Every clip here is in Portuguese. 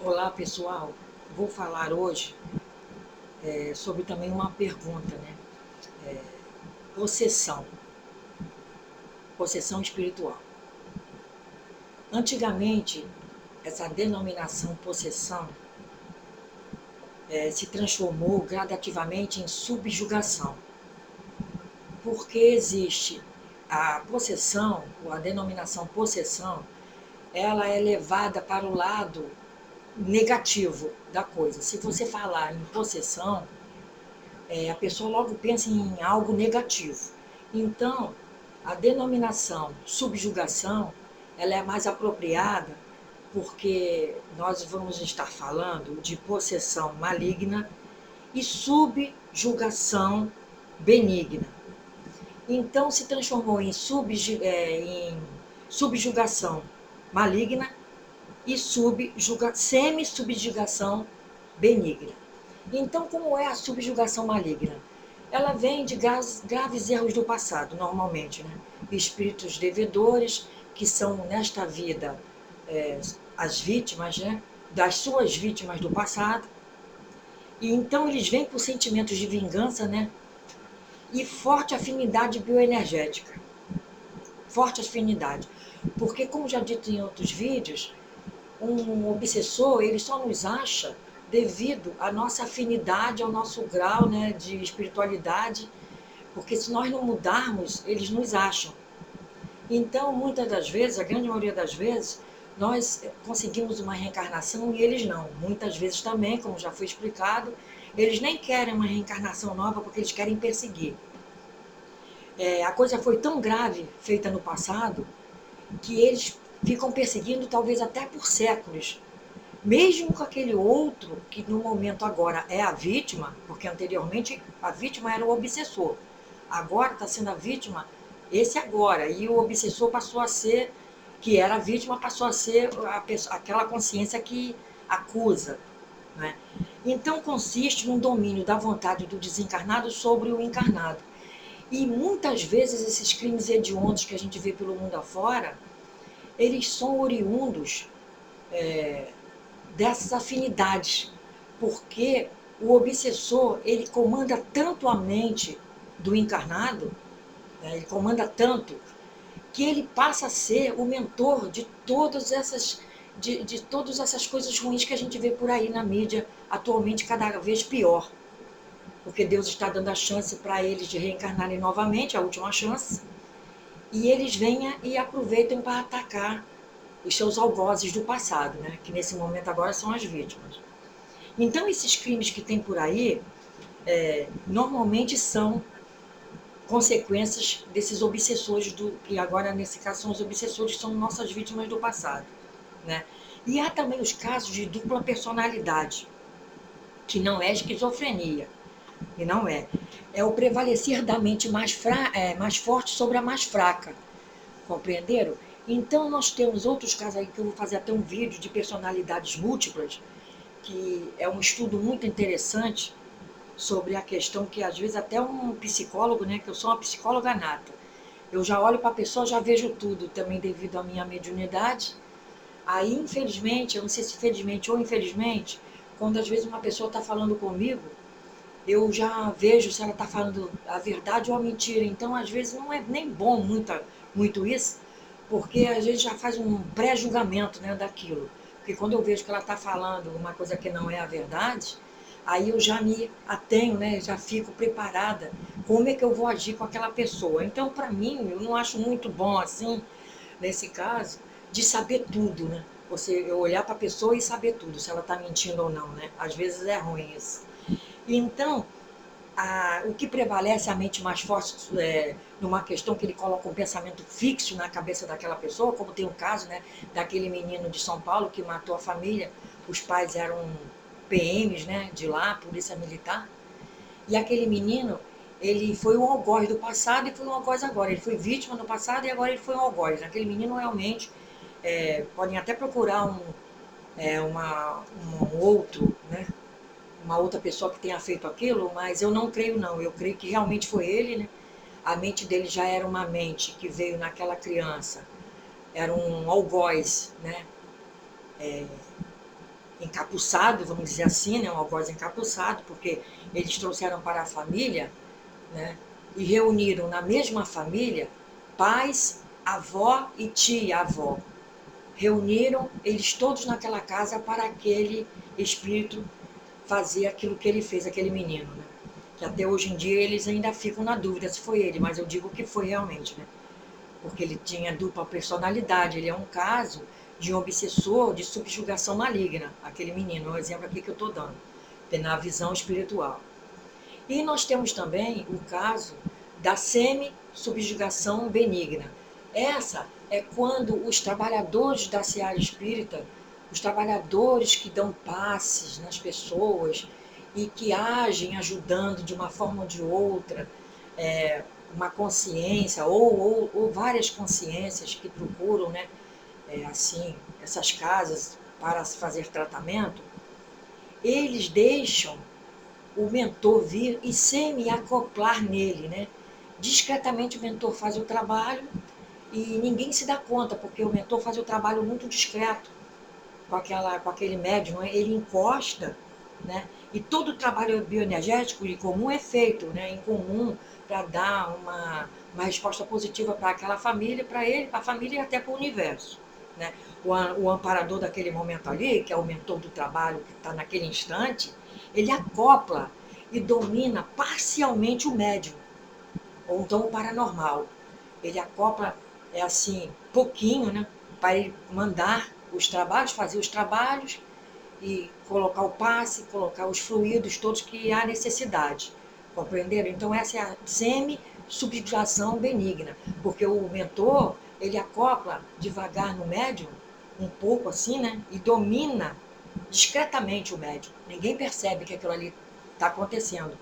Olá pessoal, vou falar hoje sobre também uma pergunta, né? Possessão, possessão espiritual. Antigamente, essa denominação possessão se transformou gradativamente em subjugação, porque existe a possessão, ou a denominação possessão, ela é levada para o lado negativo da coisa. Se você falar em possessão, a pessoa logo pensa em algo negativo. Então, a denominação subjugação, ela é mais apropriada porque nós vamos estar falando de possessão maligna e subjugação benigna. Então, se transformou em subjugação maligna e semi-subjugação benigna. Então, como é a subjugação maligna? Ela vem de graves erros do passado, normalmente, né? Espíritos devedores, que são, nesta vida, é, as vítimas, né? Das suas vítimas do passado. E então eles vêm por sentimentos de vingança, né? E forte afinidade bioenergética. Forte afinidade. Porque, como já dito em outros vídeos, um obsessor, ele só nos acha devido à nossa afinidade, ao nosso grau, né, de espiritualidade, porque se nós não mudarmos, eles nos acham. Então, muitas das vezes, a grande maioria das vezes, nós conseguimos uma reencarnação e eles não. Muitas vezes também, como já foi explicado, eles nem querem uma reencarnação nova porque eles querem perseguir. A coisa foi tão grave feita no passado que eles ficam perseguindo talvez até por séculos. Mesmo com aquele outro, que no momento agora é a vítima, porque anteriormente a vítima era o obsessor, agora está sendo a vítima esse agora, e o obsessor passou a ser, que era a vítima, passou a ser aquela consciência que acusa. Né? Então consiste num domínio da vontade do desencarnado sobre o encarnado. E muitas vezes esses crimes hediondos que a gente vê pelo mundo afora, eles são oriundos dessas afinidades, porque o obsessor, ele comanda tanto a mente do encarnado, né, ele comanda tanto, que ele passa a ser o mentor de todas essas coisas ruins que a gente vê por aí na mídia, atualmente cada vez pior. Porque Deus está dando a chance para eles de reencarnarem novamente, a última chance, e eles venham e aproveitam para atacar os seus algozes do passado, né? Que nesse momento agora são as vítimas. Então, esses crimes que tem por aí, normalmente são consequências desses obsessores, que agora, nesse caso, são os obsessores que são nossas vítimas do passado. Né? E há também os casos de dupla personalidade, que não é esquizofrenia, e não é. É o prevalecer da mente mais forte sobre a mais fraca. Compreenderam? Então, nós temos outros casos aí, que eu vou fazer até um vídeo de personalidades múltiplas, que é um estudo muito interessante sobre a questão que, às vezes, até um psicólogo, né, que eu sou uma psicóloga nata, eu já olho para a pessoa, já vejo tudo, também devido à minha mediunidade. Aí, infelizmente, eu não sei se felizmente ou infelizmente, quando às vezes uma pessoa está falando comigo, eu já vejo se ela está falando a verdade ou a mentira. Então, às vezes, não é nem bom muito isso, porque a gente já faz um pré-julgamento, né, daquilo. Porque quando eu vejo que ela está falando uma coisa que não é a verdade, aí eu já me atenho, né, já fico preparada. Como é que eu vou agir com aquela pessoa? Então, para mim, eu não acho muito bom, assim, nesse caso, de saber tudo, né? Eu olhar para a pessoa e saber tudo, se ela está mentindo ou não, né? Às vezes é ruim isso. Então, o que prevalece a mente mais forte numa questão que ele coloca um pensamento fixo na cabeça daquela pessoa, como tem o caso, né, daquele menino de São Paulo que matou a família, os pais eram PMs, né, de lá, Polícia Militar, e aquele menino, ele foi um algoz do passado e foi um algoz agora, ele foi vítima no passado e agora ele foi um algoz. Aquele menino realmente, podem até procurar um outro, né, uma outra pessoa que tenha feito aquilo, mas eu não creio não, eu creio que realmente foi ele, né? A mente dele já era uma mente que veio naquela criança, era um algoz, né? encapuçado, vamos dizer assim, né, um algoz encapuçado, porque eles trouxeram para a família, né, e reuniram na mesma família pais, avó e tia-avó. Reuniram eles todos naquela casa para aquele espírito fazer aquilo que ele fez, aquele menino, né? Que até hoje em dia eles ainda ficam na dúvida se foi ele, mas eu digo que foi realmente, né? Porque ele tinha dupla personalidade, ele é um caso de um obsessor de subjugação maligna, aquele menino, é um exemplo aqui que eu estou dando, na visão espiritual. E nós temos também o caso da semi-subjugação benigna. Essa é quando os trabalhadores da seara espírita, os trabalhadores que dão passes nas pessoas e que agem ajudando de uma forma ou de outra, uma consciência ou várias consciências que procuram, né, assim, essas casas para fazer tratamento, eles deixam o mentor vir e semi-acoplar nele, né? Discretamente o mentor faz o trabalho e ninguém se dá conta, porque o mentor faz o trabalho muito discreto com aquele médium, né? Ele encosta, né? E todo o trabalho bioenergético em comum é feito, né? Em comum, para dar uma resposta positiva para aquela família, para ele, para a família e até para o universo, né? O amparador daquele momento ali, que é o mentor do trabalho que está naquele instante, ele acopla e domina parcialmente o médium, ou então o paranormal. Ele acopla, assim, pouquinho, né? Para ele mandar os trabalhos, fazer os trabalhos e colocar o passe, colocar os fluidos todos que há necessidade. Compreenderam? Então essa é a semi-subjugação benigna, porque o mentor, ele acopla devagar no médium, um pouco assim, né? E domina discretamente o médium. Ninguém percebe que aquilo ali está acontecendo.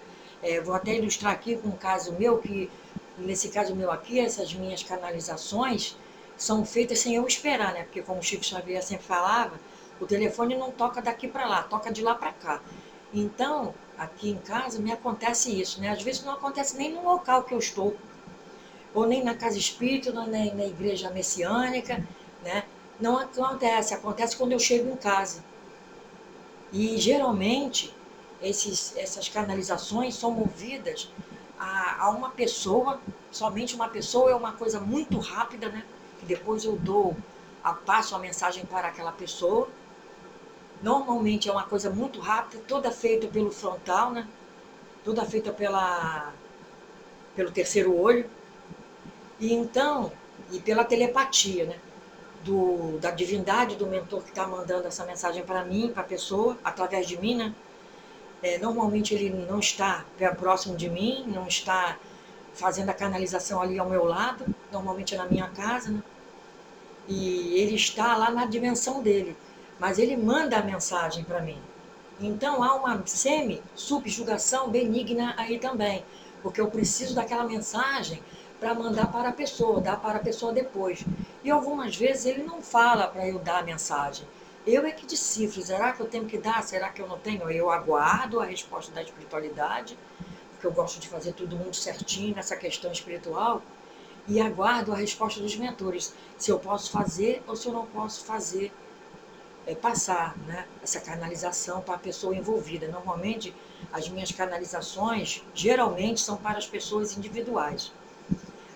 Vou até ilustrar aqui com um caso meu, que nesse caso meu aqui, essas minhas canalizações são feitas sem eu esperar, né? Porque como o Chico Xavier sempre falava, o telefone não toca daqui para lá, toca de lá para cá. Então, aqui em casa me acontece isso, né? Às vezes não acontece nem no local que eu estou, ou nem na casa espírita, ou nem na igreja messiânica, né? Não acontece, acontece quando eu chego em casa. E geralmente essas canalizações são movidas a uma pessoa, somente uma pessoa, é uma coisa muito rápida, né? Que depois eu passo a mensagem para aquela pessoa. Normalmente é uma coisa muito rápida, toda feita pelo frontal, né? Toda feita pelo terceiro olho. E então, e pela telepatia, né? Da divindade do mentor que está mandando essa mensagem para mim, para a pessoa, através de mim, né? Normalmente ele não está próximo de mim, não está fazendo a canalização ali ao meu lado, normalmente é na minha casa, né? E ele está lá na dimensão dele, mas ele manda a mensagem para mim. Então há uma semi-subjugação benigna aí também, porque eu preciso daquela mensagem para mandar para a pessoa, dar para a pessoa depois. E algumas vezes ele não fala para eu dar a mensagem. Eu é que decifro, será que eu tenho que dar, será que eu não tenho? Eu aguardo a resposta da espiritualidade, porque eu gosto de fazer tudo muito certinho nessa questão espiritual, e aguardo a resposta dos mentores, se eu posso fazer ou se eu não posso fazer, passar, né, essa canalização para a pessoa envolvida. Normalmente, as minhas canalizações, geralmente, são para as pessoas individuais.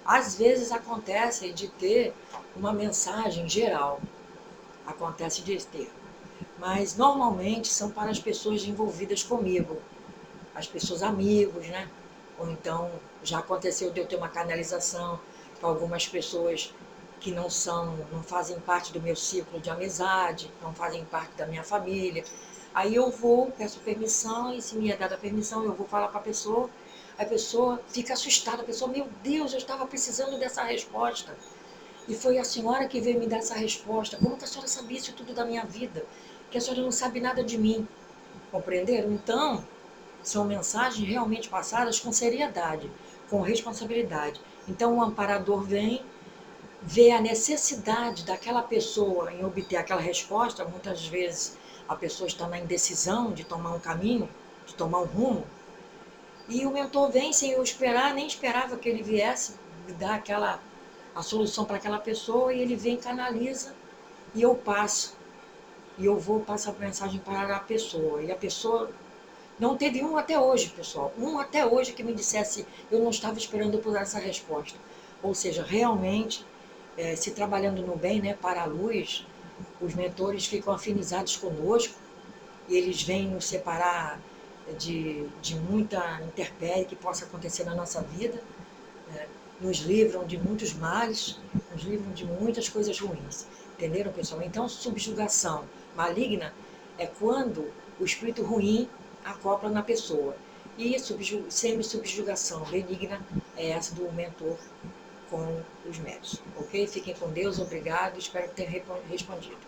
Às vezes acontece de ter uma mensagem geral, acontece de ter, mas normalmente são para as pessoas envolvidas comigo, as pessoas amigos, né? Ou então já aconteceu de eu ter uma canalização para algumas pessoas que não fazem parte do meu ciclo de amizade, não fazem parte da minha família. Aí eu vou, peço permissão, e se me é dada a permissão, eu vou falar para a pessoa fica assustada, a pessoa, meu Deus, eu estava precisando dessa resposta. E foi a senhora que veio me dar essa resposta. Como que a senhora sabia isso tudo da minha vida? Que a senhora não sabe nada de mim. Compreenderam? Então, são mensagens realmente passadas com seriedade, com responsabilidade. Então, o amparador vem, vê a necessidade daquela pessoa em obter aquela resposta. Muitas vezes a pessoa está na indecisão de tomar um caminho, de tomar um rumo, e o mentor vem sem eu esperar, nem esperava que ele viesse me dar a solução para aquela pessoa, e ele vem, canaliza, e eu passo. e eu vou passar a mensagem para a pessoa. E a pessoa não teve um até hoje, pessoal, um até hoje que me dissesse eu não estava esperando por essa resposta. Ou seja, realmente, se trabalhando no bem, né, para a luz, os mentores ficam afinizados conosco e eles vêm nos separar de muita intempérie que possa acontecer na nossa vida, né? Nos livram de muitos males, nos livram de muitas coisas ruins. Entenderam, pessoal? Então, subjugação maligna é quando o espírito ruim acopla na pessoa. E semi-subjugação benigna é essa do mentor com os médios. Ok? Fiquem com Deus, obrigado, espero que tenha respondido.